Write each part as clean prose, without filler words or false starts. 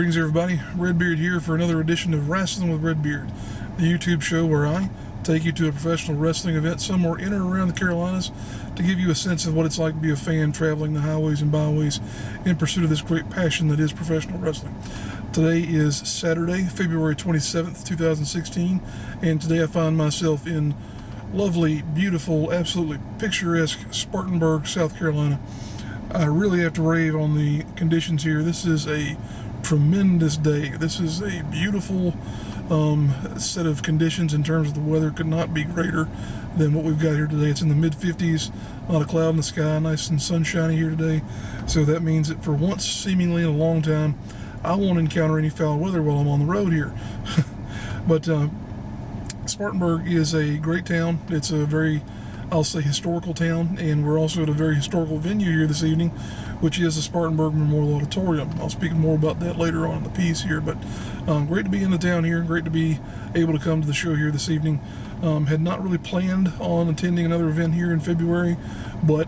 Greetings everybody, Redbeard here for another edition of Rasslin with Redbeard, the YouTube show where I take you to a professional wrestling event somewhere in or around the Carolinas to give you a sense of what it's like to be a fan traveling the highways and byways in pursuit of this great passion that is professional wrestling. Today is Saturday, February 27th, 2016, and today I find myself in lovely, beautiful, absolutely picturesque Spartanburg, South Carolina. I really have to rave on the conditions here. This is a tremendous day. This is a beautiful set of conditions in terms of the weather. Could not be greater than what we've got here today. It's in the mid-50s, not a cloud in the sky, nice and sunshiny here today. So that means that for once, seemingly in a long time, I won't encounter any foul weather while I'm on the road here. But Spartanburg is a great town. It's a very, I'll say, historical town, and we're also at a very historical venue here this evening, which is the Spartanburg Memorial Auditorium. I'll speak more about that later on in the piece here, but great to be in the town here, great to be able to come to the show here this evening. Had not really planned on attending another event here in February, but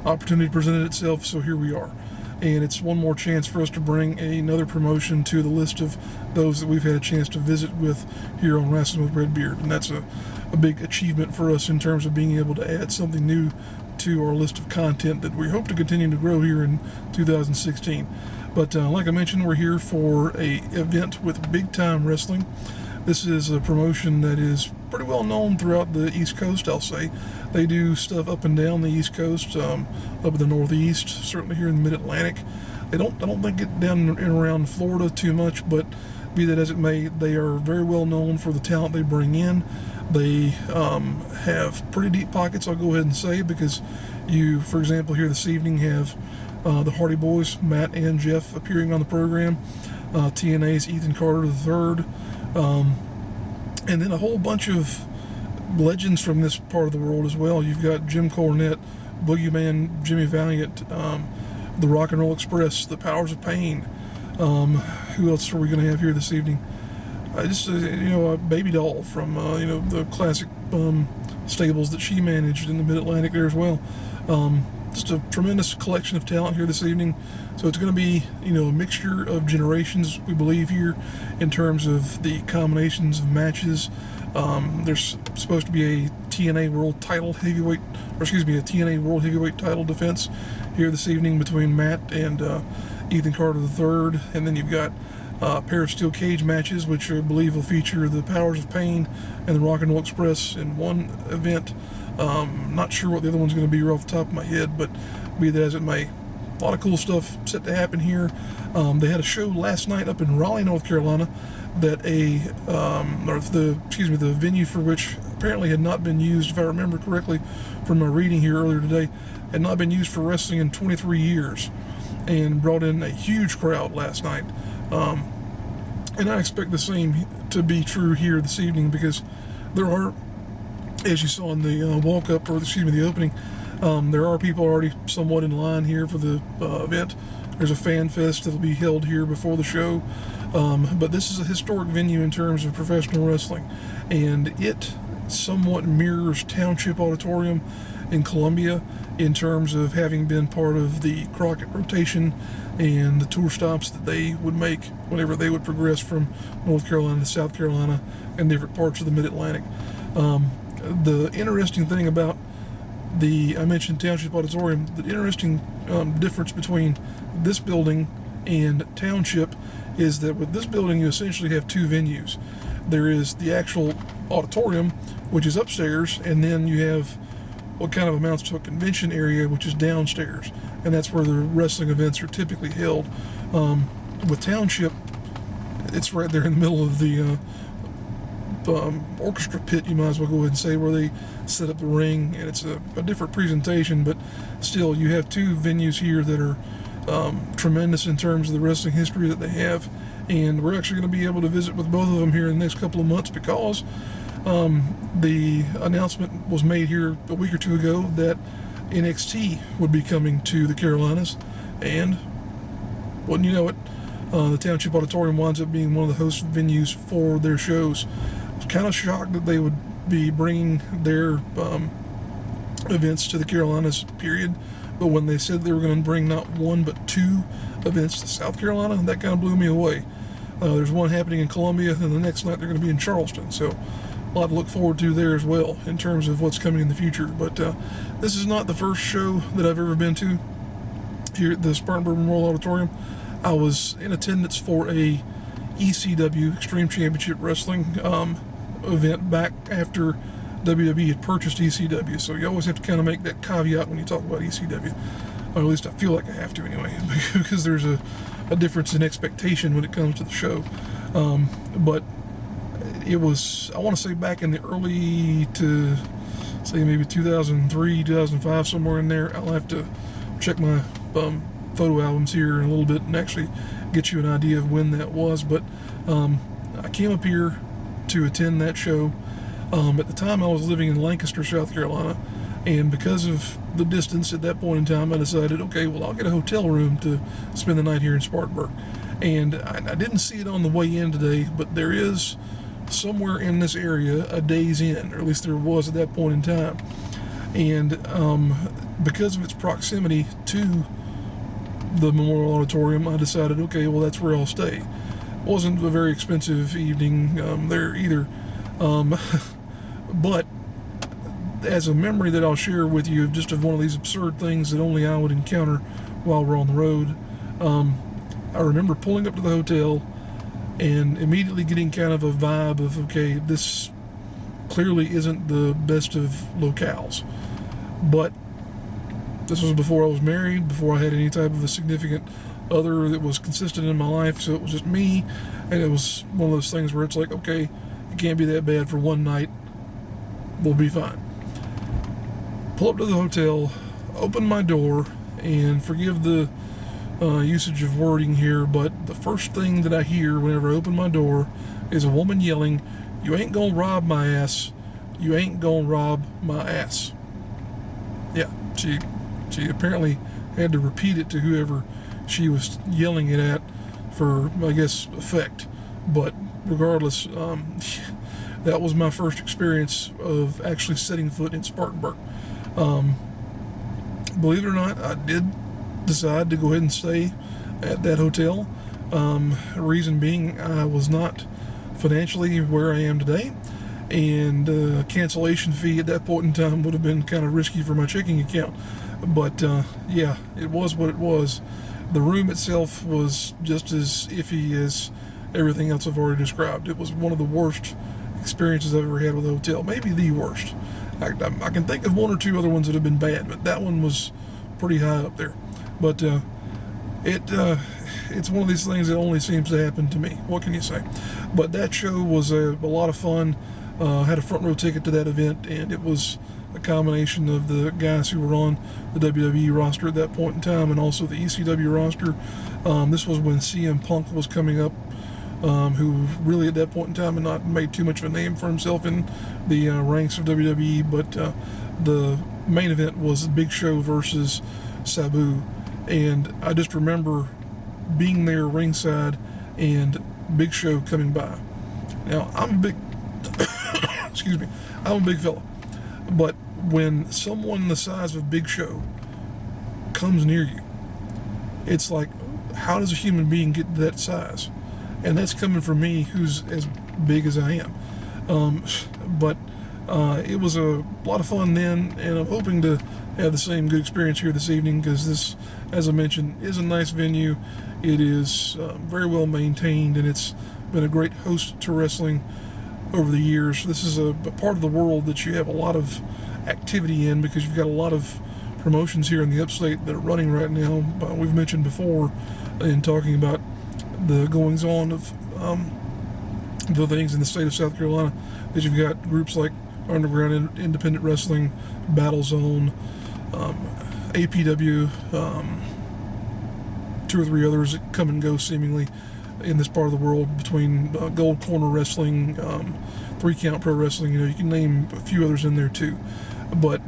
opportunity presented itself, so here we are. And it's one more chance for us to bring another promotion to the list of those that we've had a chance to visit with here on Rasslin with Redbeard. And that's a big achievement for us in terms of being able to add something new to our list of content that we hope to continue to grow here in 2016. But like I mentioned, we're here for an event with Big Time Wrestling. This is a promotion that is pretty well known throughout the East Coast, I'll say. They do stuff up and down the East Coast, up in the Northeast, certainly here in the Mid-Atlantic. I don't think get down and around Florida too much, but be that as it may, they are very well known for the talent they bring in. They have pretty deep pockets, I'll go ahead and say, because you, for example, here this evening have the Hardy Boys, Matt and Jeff, appearing on the program. TNA's Ethan Carter III. And then a whole bunch of legends from this part of the world as well. You've got Jim Cornette, Boogeyman, Jimmy Valiant, the Rock and Roll Express, the Powers of Pain. Who else are we going to have here this evening? A Baby Doll from the classic stables that she managed in the Mid-Atlantic there as well. Just a tremendous collection of talent here this evening. So it's going to be, a mixture of generations, we believe, here in terms of the combinations of matches. There's supposed to be a TNA World Heavyweight title defense here this evening between Matt and Ethan Carter III. And then you've got a pair of steel cage matches, which I believe will feature the Powers of Pain and the Rock and Roll Express in one event. Not sure what the other one's going to be off the top of my head, but be that as it may, a lot of cool stuff set to happen here. They had a show last night up in Raleigh, North Carolina, that the venue for which apparently had not been used, if I remember correctly from my reading here earlier today, had not been used for wrestling in 23 years, and brought in a huge crowd last night. And I expect the same to be true here this evening, because there are, as you saw in the the opening, there are people already somewhat in line here for the event. There's a fan fest that'll be held here before the show. But this is a historic venue in terms of professional wrestling, and it somewhat mirrors Township Auditorium in Columbia in terms of having been part of the Crockett rotation and the tour stops that they would make whenever they would progress from North Carolina to South Carolina and different parts of the Mid-Atlantic. The interesting thing about I mentioned Township Auditorium, the interesting difference between this building and Township is that with this building you essentially have two venues. There is the actual auditorium, which is upstairs, and then you have what kind of amounts to a convention area, which is downstairs, and that's where the wrestling events are typically held. With Township, it's right there in the middle of the orchestra pit, you might as well go ahead and say, where they set up the ring, and it's a different presentation, but still you have two venues here that are tremendous in terms of the wrestling history that they have, and we're actually going to be able to visit with both of them here in the next couple of months, because the announcement was made here a week or two ago that NXT would be coming to the Carolinas, and wouldn't you know it, the Township Auditorium winds up being one of the host venues for their shows. I was kind of shocked that they would be bringing their events to the Carolinas, period, But when they said they were going to bring not one but two events to South Carolina, that kind of blew me away. There's one happening in Columbia, and the next night they're going to be in Charleston. So a lot to look forward to there as well in terms of what's coming in the future. But this is not the first show that I've ever been to here at the Spartanburg Memorial Auditorium. I was in attendance for a ECW, Extreme Championship Wrestling event back after WWE had purchased ECW. So you always have to kind of make that caveat when you talk about ECW. Or at least I feel like I have to anyway, because there's a difference in expectation when it comes to the show. But it was, I want to say back in the early to, say maybe 2003, 2005, somewhere in there. I'll have to check my photo albums here in a little bit and actually get you an idea of when that was. But I came up here to attend that show. At the time I was living in Lancaster, South Carolina, and because of the distance at that point in time, I decided, okay, well, I'll get a hotel room to spend the night here in Spartanburg. And I didn't see it on the way in today, but there is somewhere in this area a Days Inn, or at least there was at that point in time. And because of its proximity to the Memorial Auditorium, I decided, okay, well, that's where I'll stay. It wasn't a very expensive evening there either. But as a memory that I'll share with you of just of one of these absurd things that only I would encounter while we're on the road, I remember pulling up to the hotel and immediately getting kind of a vibe of, okay, this clearly isn't the best of locales. But this was before I was married, before I had any type of a significant other that was consistent in my life, so it was just me, and it was one of those things where it's like, okay, it can't be that bad for one night, we'll be fine. Pull up to the hotel, open my door, and forgive the usage of wording here, but the first thing that I hear whenever I open my door is a woman yelling, "You ain't gonna rob my ass, you ain't gonna rob my ass." Yeah, she apparently had to repeat it to whoever she was yelling it at for, I guess, effect. But regardless, that was my first experience of actually setting foot in Spartanburg. Believe it or not, I did decide to go ahead and stay at that hotel. Reason being, I was not financially where I am today, and a cancellation fee at that point in time would have been kind of risky for my checking account. But yeah, it was what it was. The room itself was just as iffy as everything else I've already described. It was one of the worst experiences I've ever had with a hotel, maybe the worst. I can think of one or two other ones that have been bad, but that one was pretty high up there. But it's one of these things that only seems to happen to me. What can you say? But that show was a lot of fun. I had a front row ticket to that event, and it was a combination of the guys who were on the WWE roster at that point in time and also the ECW roster. This was when CM Punk was coming up, who really at that point in time had not made too much of a name for himself in the ranks of WWE, but the main event was Big Show versus Sabu, and I just remember being there ringside and Big Show coming by. Now, I'm a big excuse me, I'm a big fella, but when someone the size of Big Show comes near you, it's like, how does a human being get to that size? And that's coming from me, who's as big as I am. But it was a lot of fun then, and I'm hoping to have the same good experience here this evening, because this, as I mentioned, is a nice venue. It is very well maintained, and it's been a great host to wrestling over the years. This is a part of the world that you have a lot of activity in, because you've got a lot of promotions here in the upstate that are running right now. We've mentioned before in talking about the goings on of the things in the state of South Carolina, that you've got groups like Underground Independent Wrestling, Battle Zone, APW, two or three others that come and go seemingly in this part of the world, between Gold Corner Wrestling, 3 Count Pro Wrestling. You can name a few others in there too. But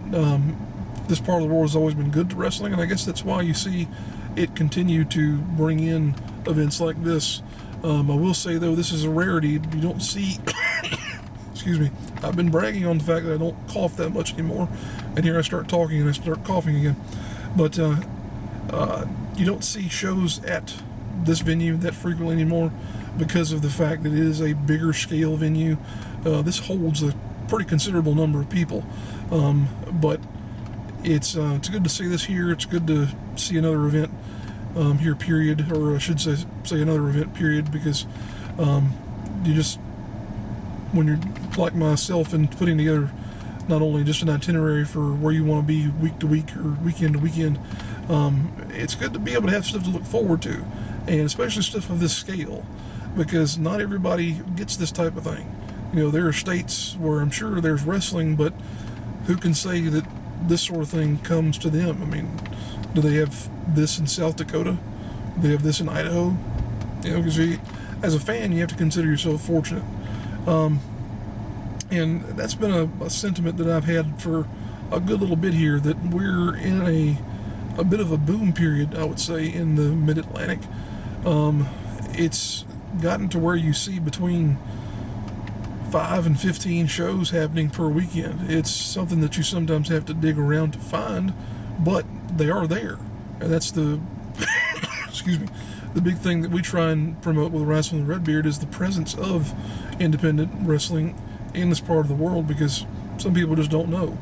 this part of the world has always been good to wrestling, and I guess that's why you see it continue to bring in events like this. I will say, though, this is a rarity. You don't see excuse me, I've been bragging on the fact that I don't cough that much anymore, and here I start talking and I start coughing again. But you don't see shows at this venue that frequently anymore because of the fact that it is a bigger scale venue. This holds a pretty considerable number of people, but it's good to see this here. It's good to see another event here, period, or I should say another event, period, because you just, when you're like myself and putting together not only just an itinerary for where you want to be week to week or weekend to weekend, it's good to be able to have stuff to look forward to, and especially stuff of this scale, because not everybody gets this type of thing. You know, there are states where I'm sure there's wrestling, but who can say that this sort of thing comes to them? I mean, do they have this in South Dakota? Do they have this in Idaho? You know, because as a fan, you have to consider yourself fortunate. And that's been a sentiment that I've had for a good little bit here, that we're in a bit of a boom period, I would say, in the Mid-Atlantic. It's gotten to where you see between 5 and 15 shows happening per weekend. It's something that you sometimes have to dig around to find, but they are there. And that's the excuse me, the big thing that we try and promote with Rasslin with Redbeard is the presence of independent wrestling in this part of the world, because some people just don't know.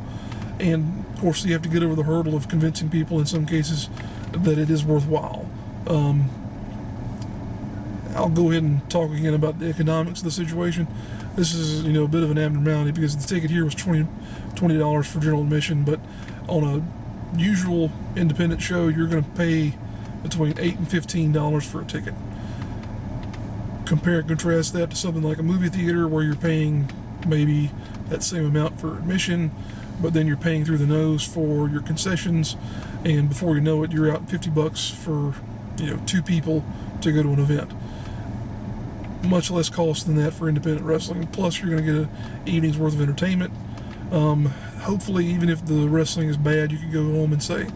And of course you have to get over the hurdle of convincing people in some cases that it is worthwhile. I'll go ahead and talk again about the economics of the situation. This is, you know, a bit of an abnormality, because the ticket here was $20 for general admission, but on a usual independent show you're going to pay between $8 and $15 for a ticket. Compare and contrast that to something like a movie theater, where you're paying maybe that same amount for admission, but then you're paying through the nose for your concessions, and before you know it, you're out $50 for, you know, 2 people to go to an event. Much less cost than that for independent wrestling. Plus, you're going to get an evening's worth of entertainment. Hopefully, even if the wrestling is bad, you can go home and say,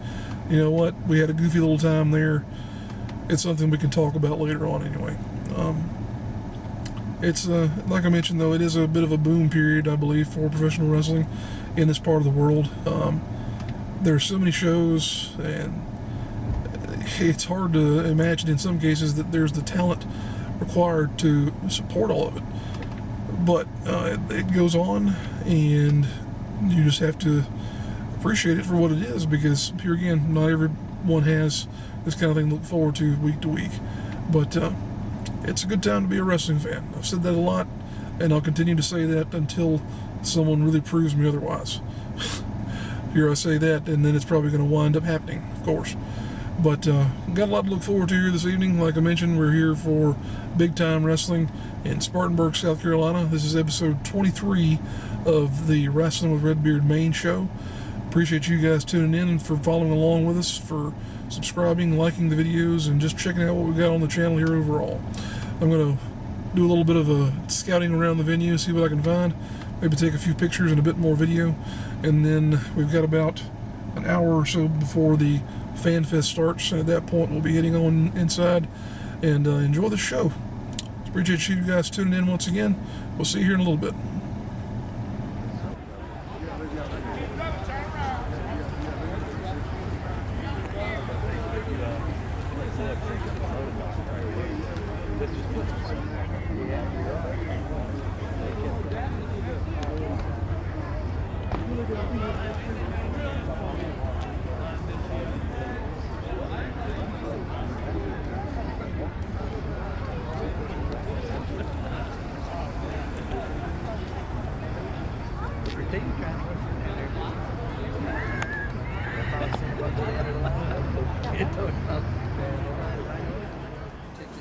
you know what, we had a goofy little time there. It's something we can talk about later on anyway. It's like I mentioned, though, it is a bit of a boom period, I believe, for professional wrestling in this part of the world. There are so many shows, and it's hard to imagine in some cases that there's the talent required to support all of it. But it goes on, and you just have to appreciate it for what it is, because here again, not everyone has this kind of thing to look forward to week. But it's a good time to be a wrestling fan. I've said that a lot, and I'll continue to say that until someone really proves me otherwise. Here I say that, and then it's probably going to wind up happening, of course. But got a lot to look forward to here this evening. Like I mentioned, we're here for big time wrestling in Spartanburg, South Carolina. This is episode 23 of the Rasslin with Redbeard Main Show. Appreciate you guys tuning in and for following along with us, for subscribing, liking the videos, and just checking out what we've got on the channel here overall. I'm going to do a little bit of a scouting around the venue, see what I can find, maybe take a few pictures and a bit more video, and then we've got about an hour or so before the Fan Fest starts, and at that point we'll be heading on inside and enjoy the show. Appreciate you guys tuning in once again. We'll see you here in a little bit.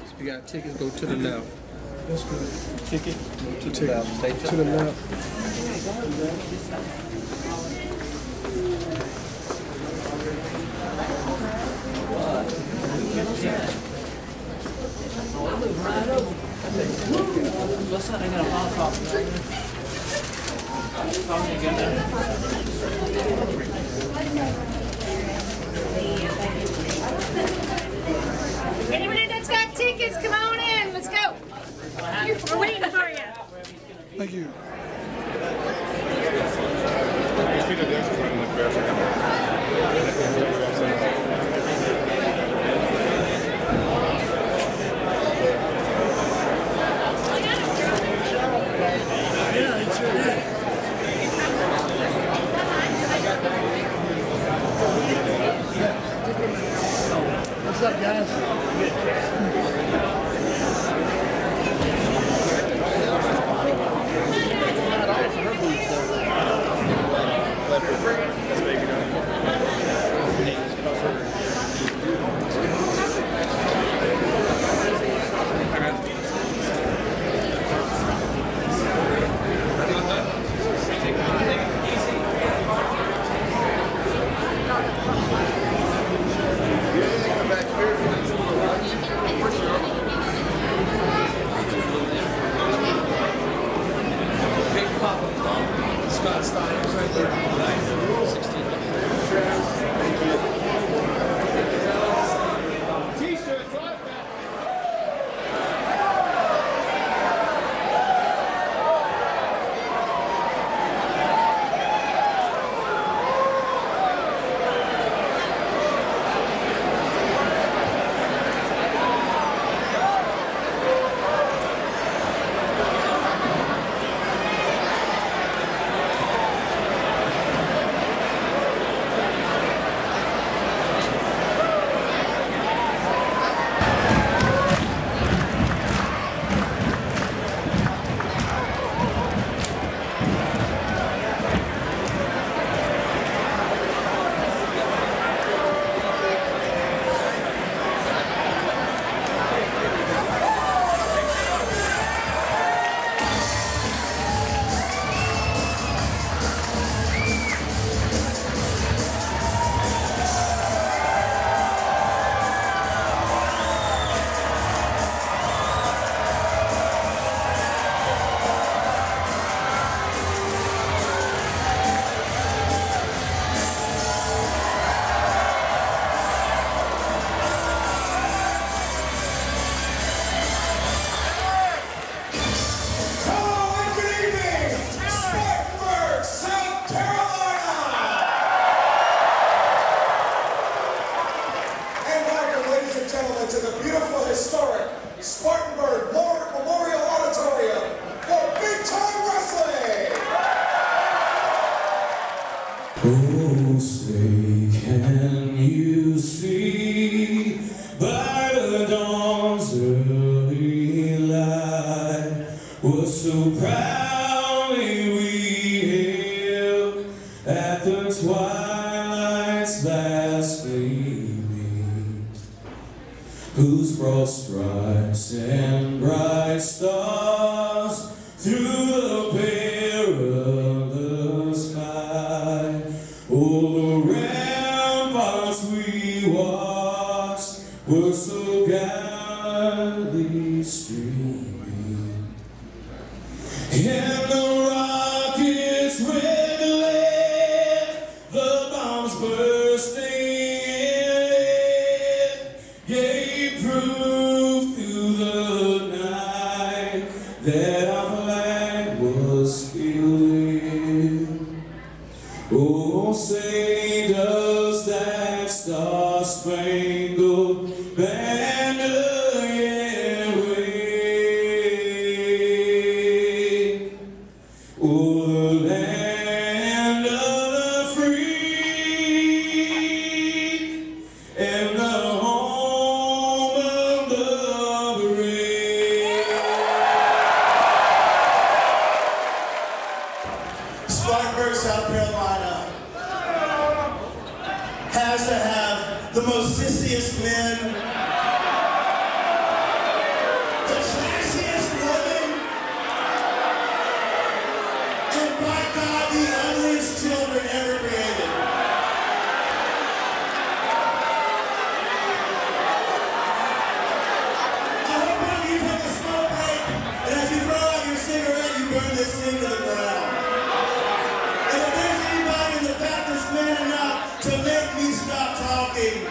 If you got tickets, go to the left. That's good. Ticket, go to the left. Stay To the left. Anybody that's got tickets, come on in. Let's go. We're waiting for you. Thank you. You see the dancers running like bears. What's up, guys? To the beautiful, historic Spartanburg Memorial Auditorium for Big Time Wrestling! Oh, say, can you see by the dawn's early light what so proudly we hailed at the twilight's last gleaming, whose broad stripes and bright stars through the perilous fight, all the ramparts we watched were so gallantly streaming, and the rockets' red glare, the bombs bursting gave proof through the night that our flag was still lit. Oh, say does that star-spangled banner yet wave? Oh, the land of the free and the home of the brave. Spartanburg, South Carolina has to have the most sissiest men, the classiest women, and by God, the ugliest children ever created. I hope one of you take a smoke break, and as you throw out your cigarette, you burn this thing to the ground. And if there's anybody in the back that's man enough to make me stop talking,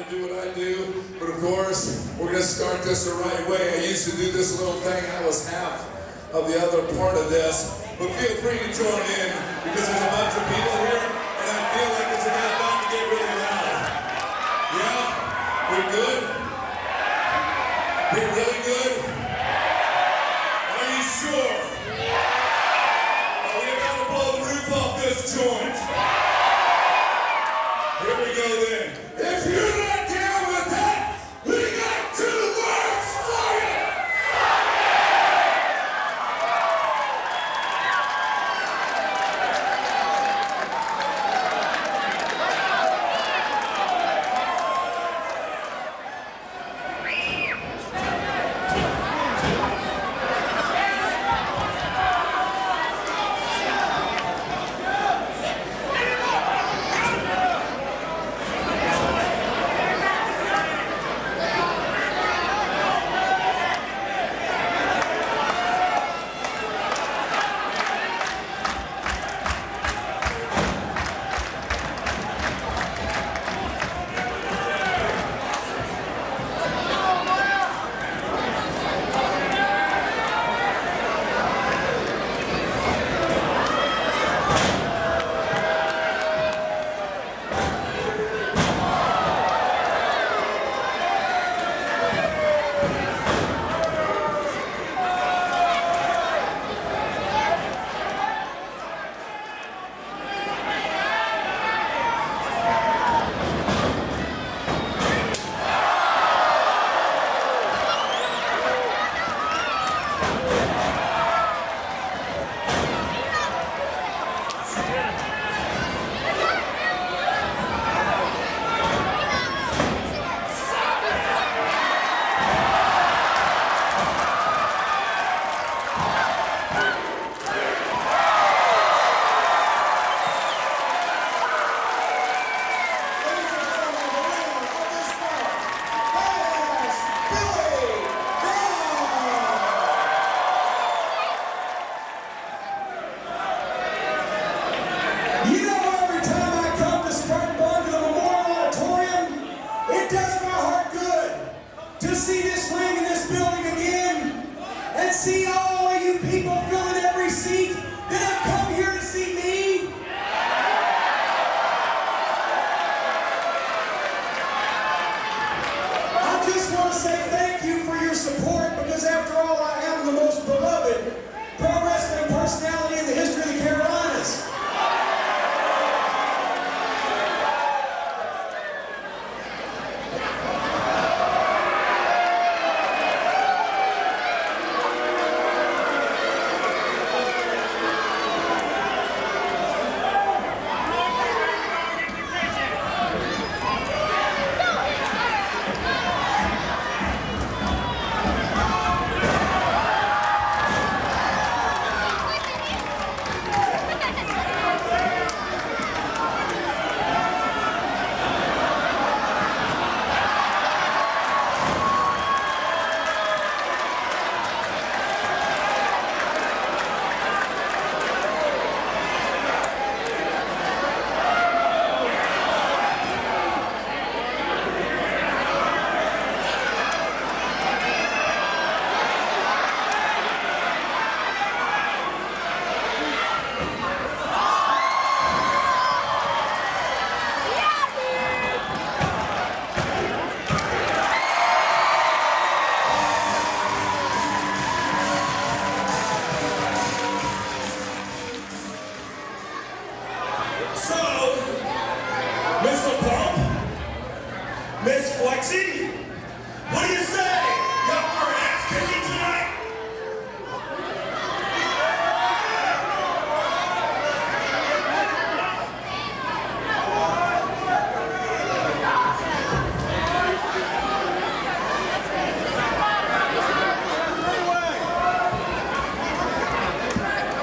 to do what I do, but of course, we're going to start this the right way. I used to do this little thing, I was half of the other part of this, but feel free to join in, because there's a bunch of people here, and I feel like it's about time to get really loud. Yeah? We're good? We're really good? Are you sure? Are we about to blow the roof off this joint? Here we go then. If you're not down with that, we got 2 words for you! See all of you people filling every seat that have come here to see me. I just want to say thank you for your support, because after all, I am the most beloved pro wrestling personality in the history of the Carolinas.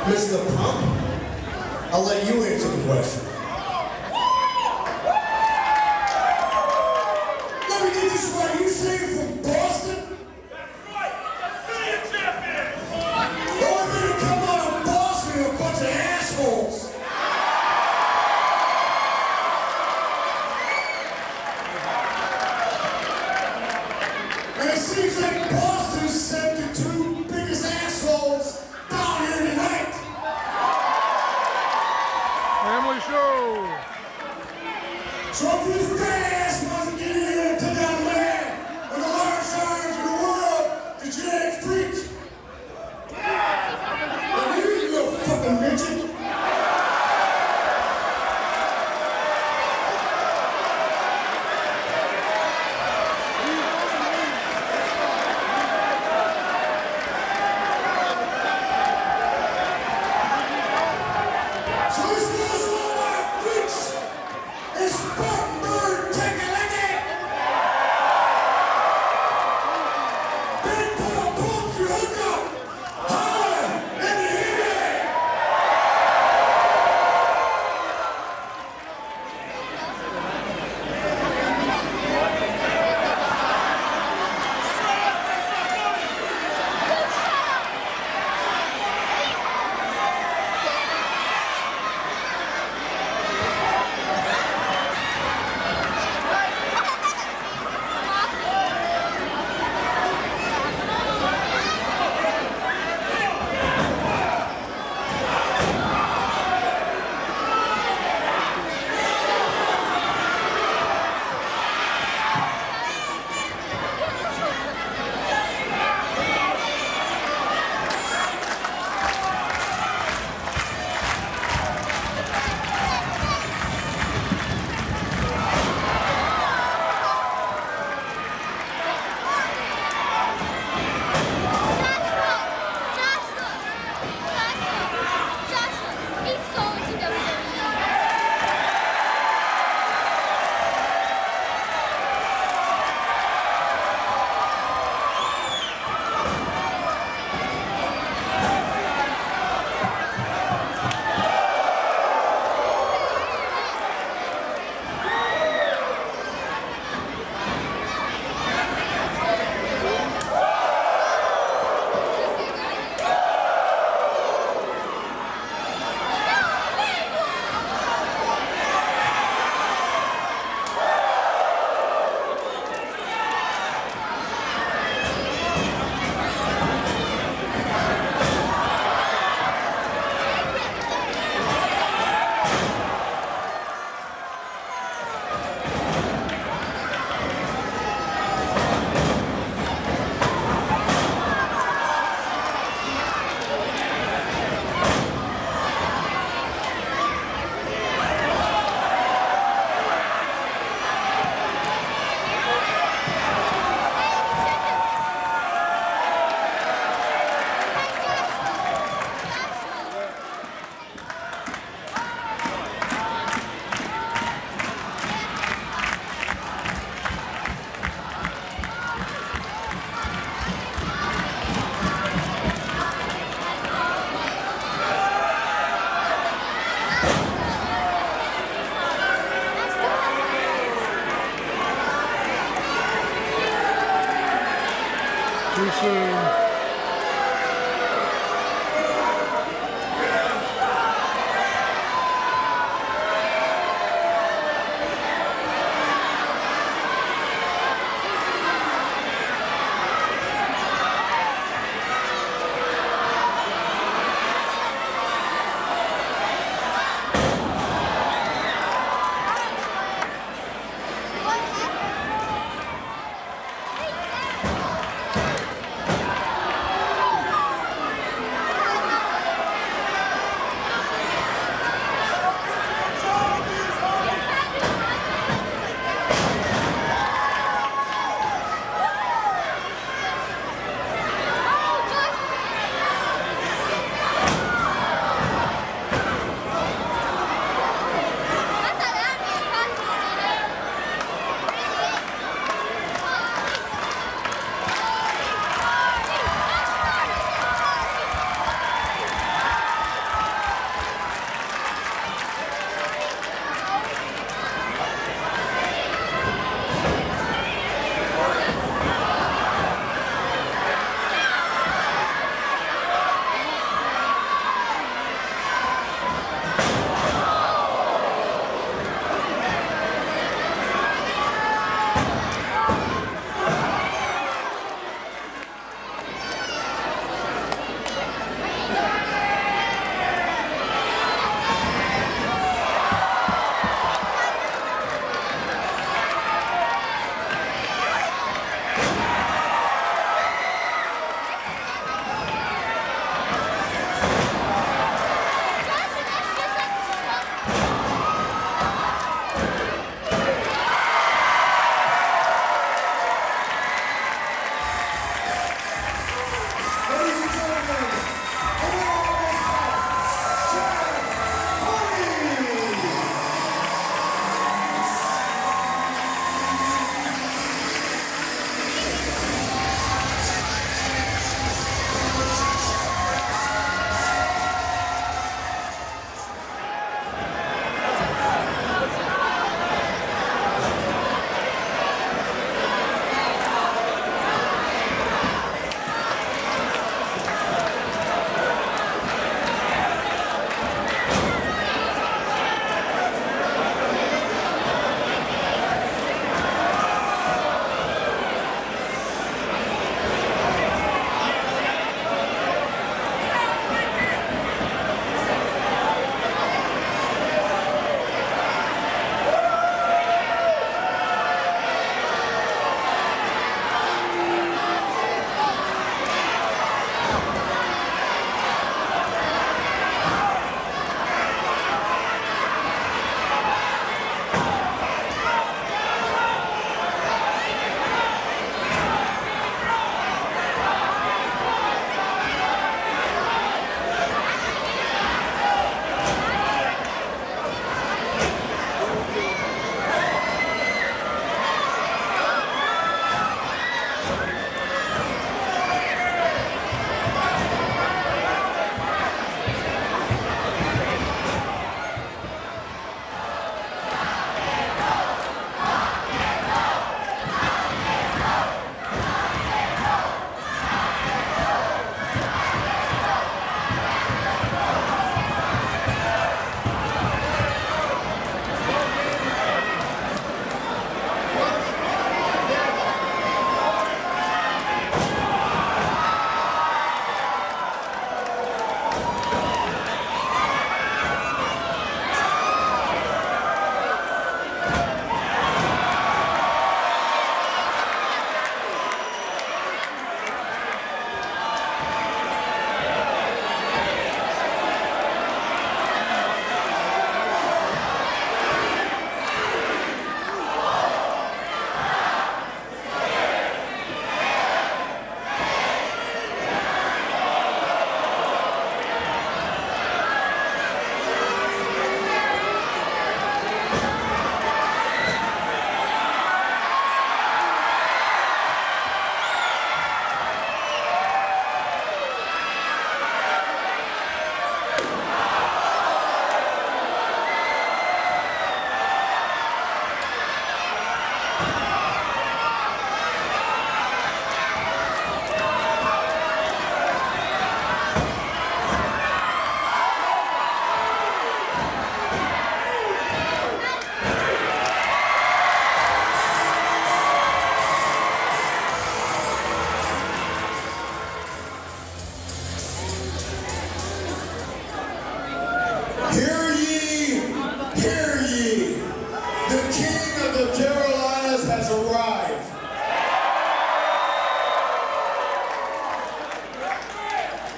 Mr. Pump, I'll let you answer the question. Let me get this right. You say you're from Boston? That's right, the city of champions! The only thing that come out of Boston are a bunch of assholes. seems like Boston sent the two biggest assholes down here tonight. Family show. So if you fat ass wants to get in here and take out a man with the largest arms in the world, the genetic freak, and you little fucking midget. So this goes to all my freaks. It's Spartanburg, take it like it. Big Paul, pump your hook up. Holler, let me hear me. Too soon.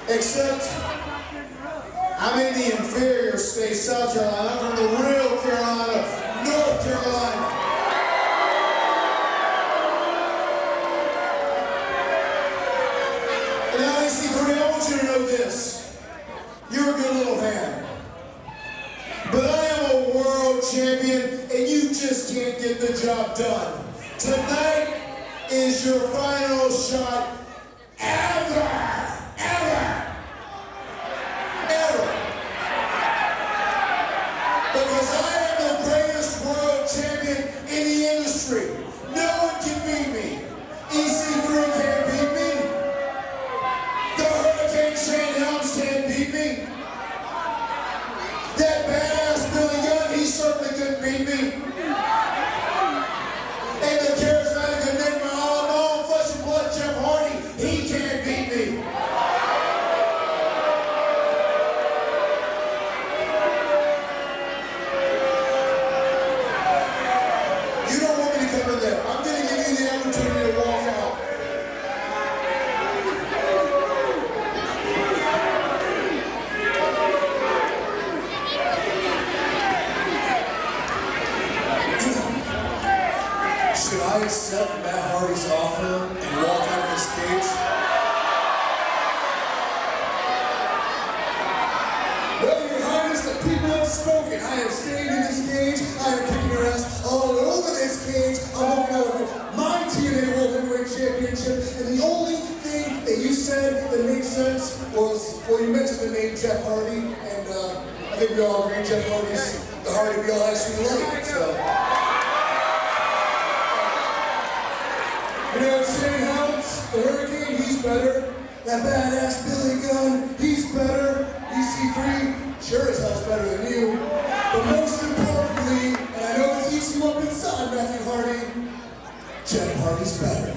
Except I'm in the inferior state, South Carolina. I'm from the real Carolina, North Carolina. And now, EC3, I want you to know this. You're a good little hand. But I am a world champion, and you just can't get the job done. Tonight is your final shot ever. Because I am the greatest world champion in the industry. No one can beat me. EC3 can't beat me. The Hurricane Shane Helms can't beat me. That badass Billy Gunn, he certainly couldn't beat me. And the charismatic enigma, all in all, flesh and blood, Jeff Hardy, he can't beat me. You don't want me to come in there. I'm going to give you the opportunity to walk out. Should I accept Matt Hardy's offer and walk out of this cage? Well, Your Highness, the people have spoken. I have stayed in this cage. I am kicking your ass all over this cage. I'm walking out with my TNA World Heavyweight Championship. And the only thing that you said that makes sense was, well, you mentioned the name Jeff Hardy, and I think we all agree Jeff Hardy's the Hardy we all actually like. So. You know, Shane Helms, the Hurricane, he's better. That badass Billy Gunn, he's better. EC3, sure as hell's better than you. But most importantly, and I know this eats you up inside, Matthew Hardy, Jeff Hardy's better.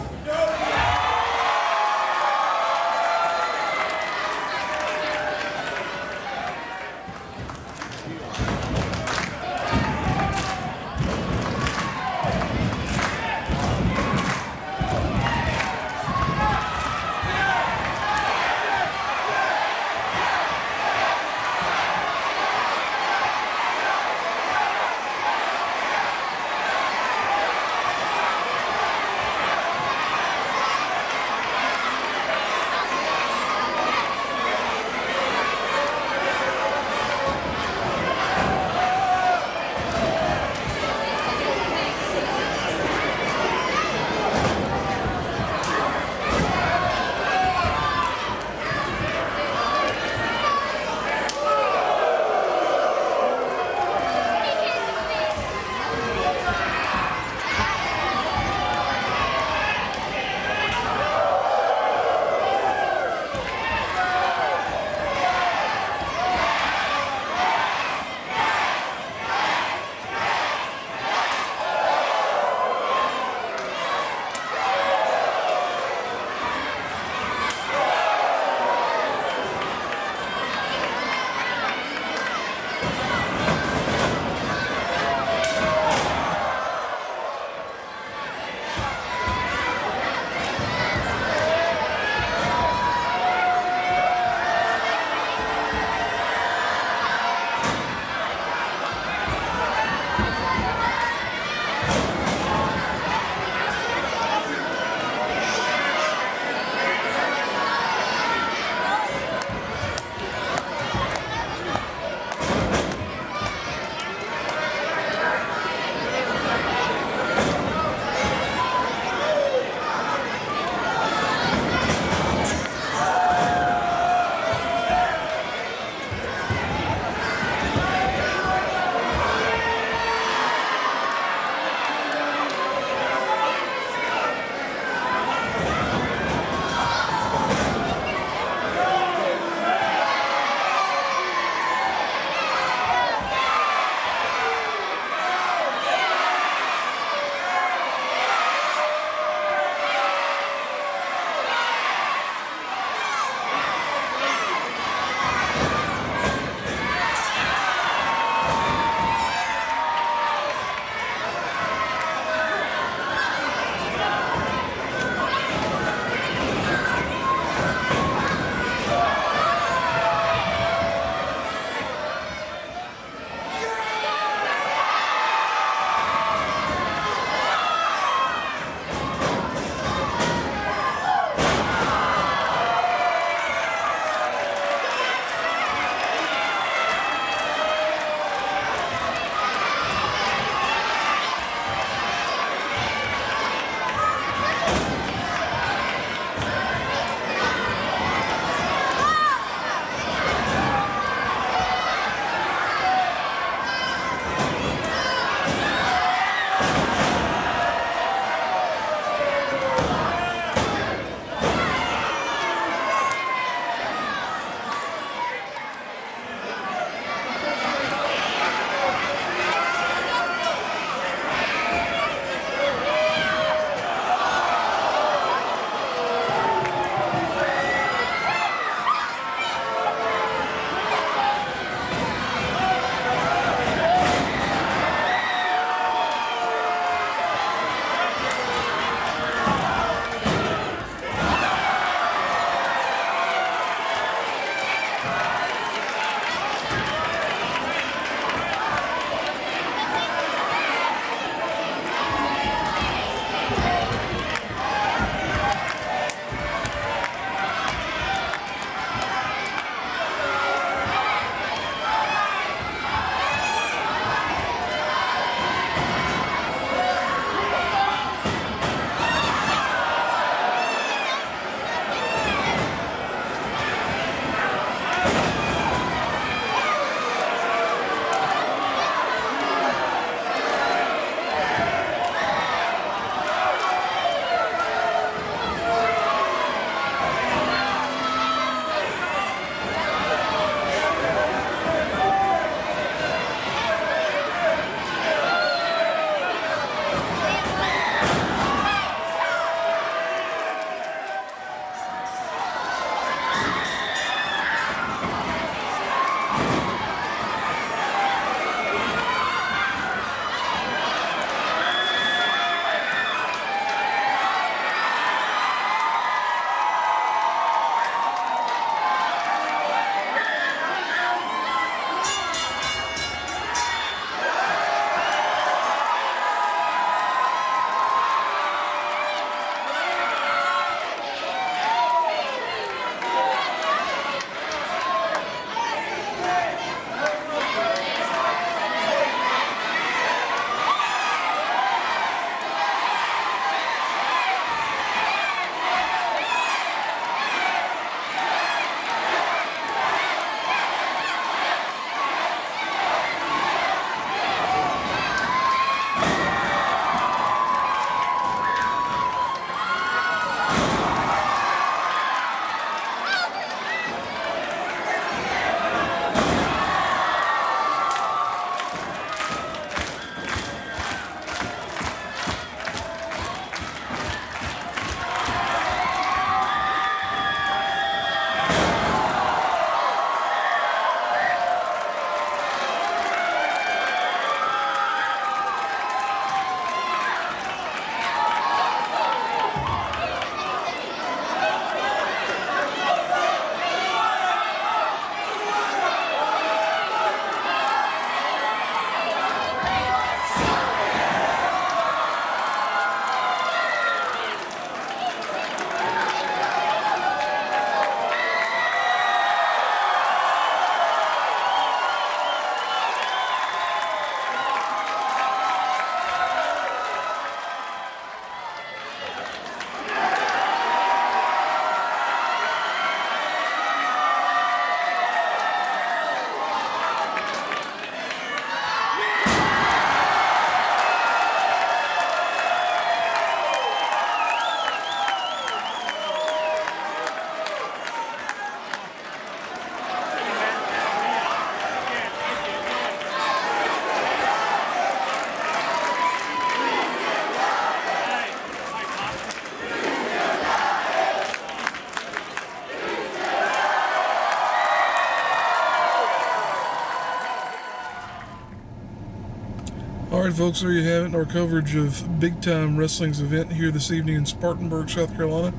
Alright folks, there you have it, our coverage of Big Time Wrestling's event here this evening in Spartanburg, South Carolina.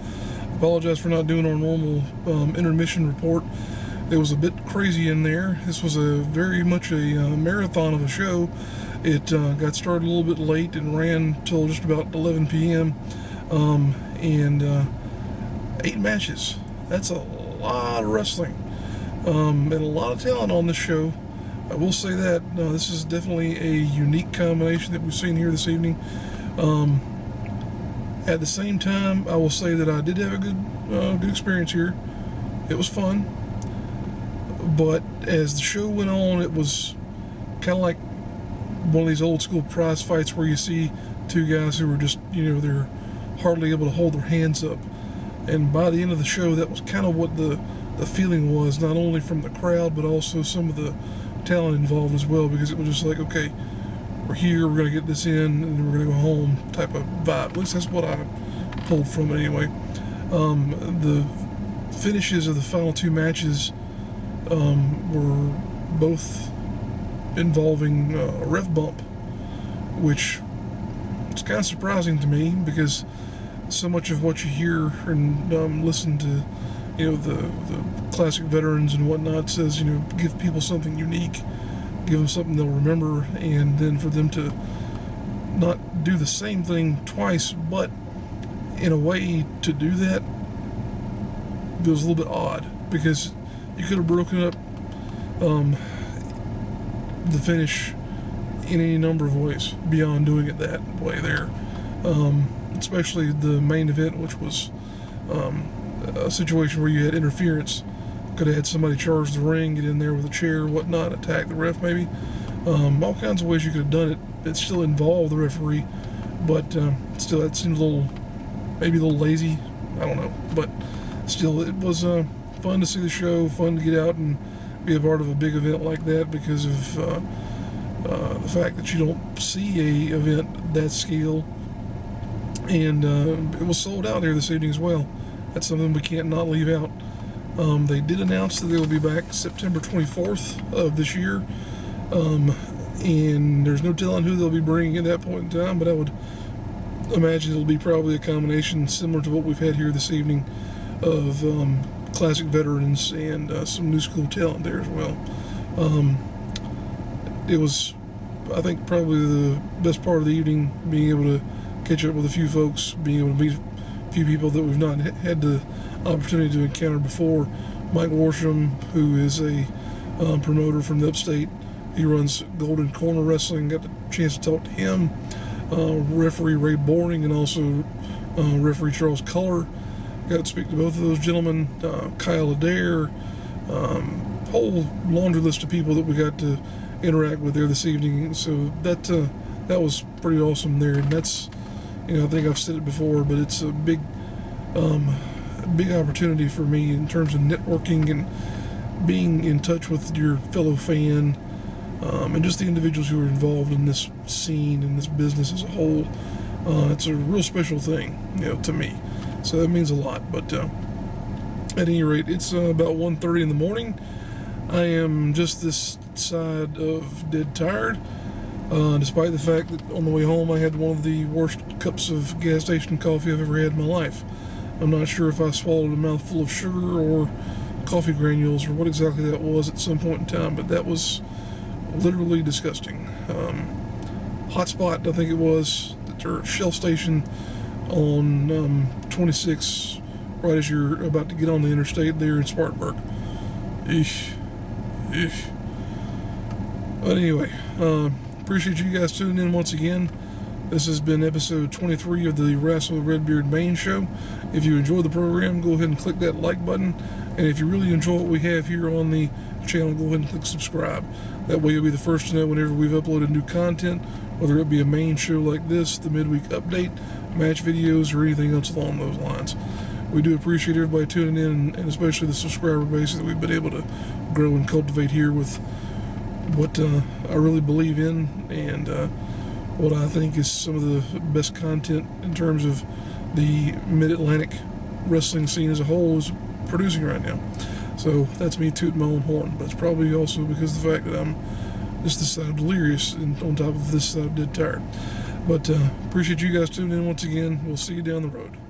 Apologize for not doing our normal intermission report. It was a bit crazy in there. This was very much a marathon of a show. It got started a little bit late and ran till just about 11 p.m. And 8 matches. That's a lot of wrestling. And a lot of talent on this show. I will say that this is definitely a unique combination that we've seen here this evening. At the same time, I will say that I did have a good experience here. It was fun, but as the show went on, it was kind of like one of these old school prize fights where you see two guys who are just, they're hardly able to hold their hands up. And by the end of the show, that was kind of what the feeling was, not only from the crowd, but also some of the talent involved as well, because it was just like, okay, we're here, we're going to get this in, and then we're going to go home type of vibe. At least that's what I pulled from it anyway. The finishes of the final 2 matches were both involving a ref bump, which is kind of surprising to me, because so much of what you hear and listen to the classic veterans and whatnot says, give people something unique, give them something they'll remember, and then for them to not do the same thing twice, but in a way to do that, it was a little bit odd, because you could have broken up the finish in any number of ways beyond doing it that way there, especially the main event, which was a situation where you had interference. Could have had somebody charge the ring, get in there with a chair or whatnot, attack the ref maybe. All kinds of ways you could have done it. It still involved the referee, but still that seems maybe a little lazy. I don't know, but still it was fun to see the show, fun to get out and be a part of a big event like that, because of the fact that you don't see a event that scale. And it was sold out there this evening as well. That's something we can't not leave out. They did announce that they will be back September 24th of this year, and there's no telling who they'll be bringing at that point in time, but I would imagine it'll be probably a combination similar to what we've had here this evening of classic veterans and some new school talent there as well. It was, I think, probably the best part of the evening, being able to catch up with a few folks, being able to meet a few people that we've not had the opportunity to encounter before. Mike Warsham, who is a promoter from the upstate, he runs Golden Corner Wrestling, got the chance to talk to him. Referee Ray Boring, and also referee Charles Culler, got to speak to both of those gentlemen. Kyle Adair, whole laundry list of people that we got to interact with there this evening. So that was pretty awesome there, and that's, I think I've said it before, but it's a big opportunity for me in terms of networking and being in touch with your fellow fan, and just the individuals who are involved in this scene and this business as a whole. It's a real special thing, to me. So that means a lot. But at any rate, it's about 1:30 in the morning. I am just this side of dead tired, despite the fact that on the way home I had one of the worst cups of gas station coffee I've ever had in my life. I'm not sure if I swallowed a mouthful of sugar or coffee granules or what exactly that was at some point in time, but that was literally disgusting. Hotspot, I think it was, their Shell station on 26, right as you're about to get on the interstate there in Spartanburg. Eesh. But anyway, appreciate you guys tuning in once again. This has been episode 23 of the Rasslin with Redbeard Main Show. If you enjoyed the program, go ahead and click that like button. And if you really enjoy what we have here on the channel, go ahead and click subscribe. That way you'll be the first to know whenever we've uploaded new content, whether it be a main show like this, the midweek update, match videos, or anything else along those lines. We do appreciate everybody tuning in, and especially the subscriber base that we've been able to grow and cultivate here with what I really believe in, and what I think is some of the best content in terms of the Mid-Atlantic wrestling scene as a whole is producing right now. So that's me tooting my own horn, but it's probably also because of the fact that I'm just this side delirious, and on top of this side dead tired. But appreciate you guys tuning in once again. We'll see you down the road.